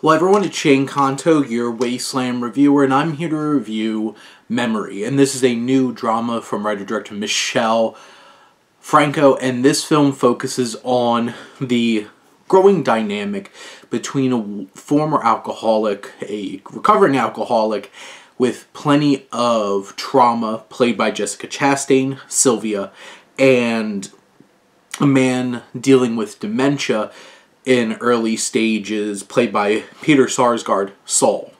Well, everyone, it's Shane Kanto, your Wasteland reviewer, and I'm here to review Memory. And this is a new drama from writer-director Michelle Franco, and this film focuses on the growing dynamic between a former alcoholic, a recovering alcoholic, with plenty of trauma, played by Jessica Chastain, Sylvia, and a man dealing with dementia in early stages, played by Peter Sarsgaard, Saul.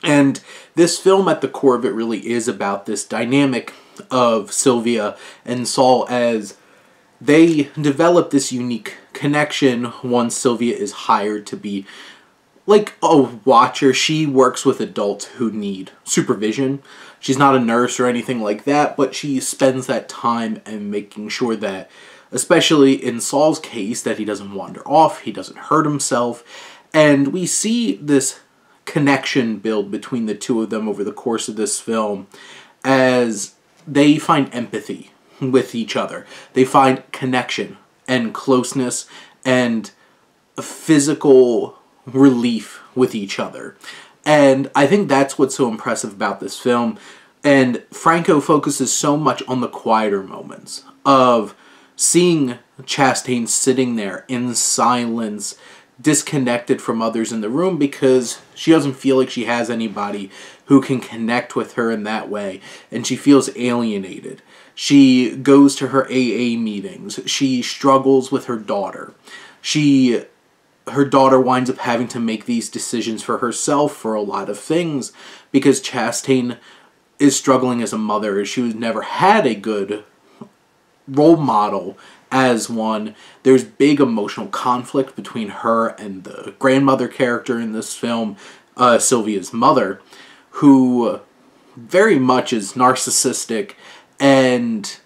And this film, at the core of it, really is about this dynamic of Sylvia and Saul as they develop this unique connection once Sylvia is hired to be like a watcher. She works with adults who need supervision. She's not a nurse or anything like that, but she spends that time and making sure that, especially in Saul's case, that he doesn't wander off, he doesn't hurt himself. And we see this connection build between the two of them over the course of this film as they find empathy with each other. They find connection and closeness and physical relief with each other. And I think that's what's so impressive about this film. And Franco focuses so much on the quieter moments of seeing Chastain sitting there in silence, disconnected from others in the room because she doesn't feel like she has anybody who can connect with her in that way, and she feels alienated. She goes to her AA meetings. She struggles with her daughter. Her daughter winds up having to make these decisions for herself for a lot of things because Chastain is struggling as a mother. She never had a good role model as one. There's big emotional conflict between her and the grandmother character in this film, Sylvia's mother, who very much is narcissistic and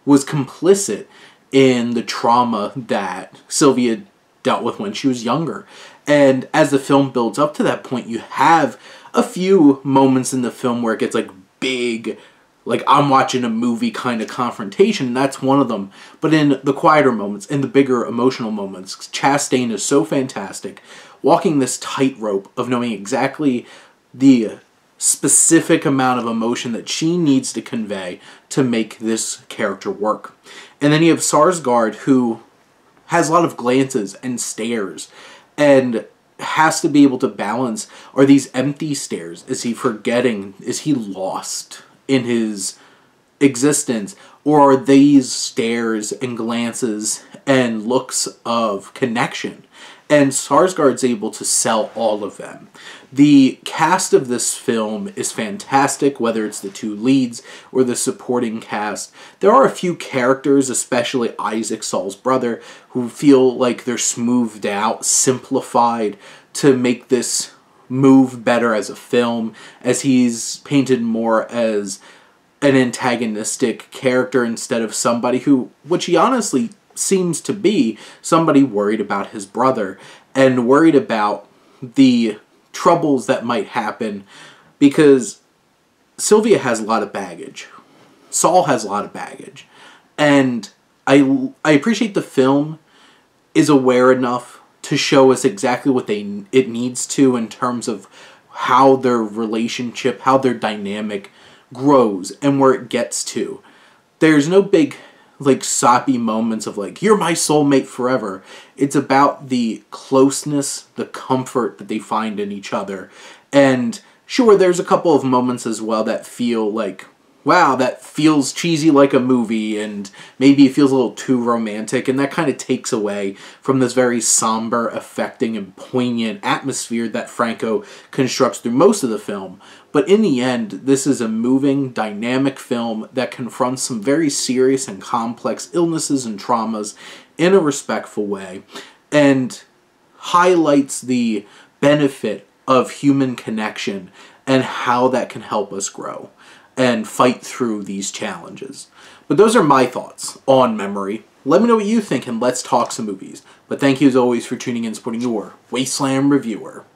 was complicit in the trauma that Sylvia dealt with when she was younger. And as the film builds up to that point, you have a few moments in the film where it gets like big, like I'm watching a movie kind of confrontation, and that's one of them. But in the quieter moments, in the bigger emotional moments, Chastain is so fantastic, walking this tightrope of knowing exactly the specific amount of emotion that she needs to convey to make this character work. And then you have Sarsgaard, who has a lot of glances and stares, and has to be able to balance, are these empty stares? Is he forgetting? Is he lost in his existence? Or are these stares and glances and looks of connection? And Sarsgaard's able to sell all of them. The cast of this film is fantastic, whether it's the two leads or the supporting cast. There are a few characters, especially Isaac, Saul's brother, who feel like they're smoothed out, simplified to make this move better as a film, as he's painted more as an antagonistic character instead of somebody who, which he honestly seems to be, somebody worried about his brother and worried about the troubles that might happen, because Sylvia has a lot of baggage. Saul has a lot of baggage. And I appreciate the film is aware enough to show us exactly what it needs to in terms of how their relationship, how their dynamic grows and where it gets to. There's no big like soppy moments of like, you're my soulmate forever. It's about the closeness, the comfort that they find in each other. And sure, there's a couple of moments as well that feel like, wow, that feels cheesy like a movie, and maybe it feels a little too romantic, and that kind of takes away from this very somber, affecting, and poignant atmosphere that Franco constructs through most of the film. But in the end, this is a moving, dynamic film that confronts some very serious and complex illnesses and traumas in a respectful way, and highlights the benefit of human connection and how that can help us grow and fight through these challenges. But those are my thoughts on Memory. Let me know what you think, and let's talk some movies. But thank you as always for tuning in and supporting your Wasteland reviewer.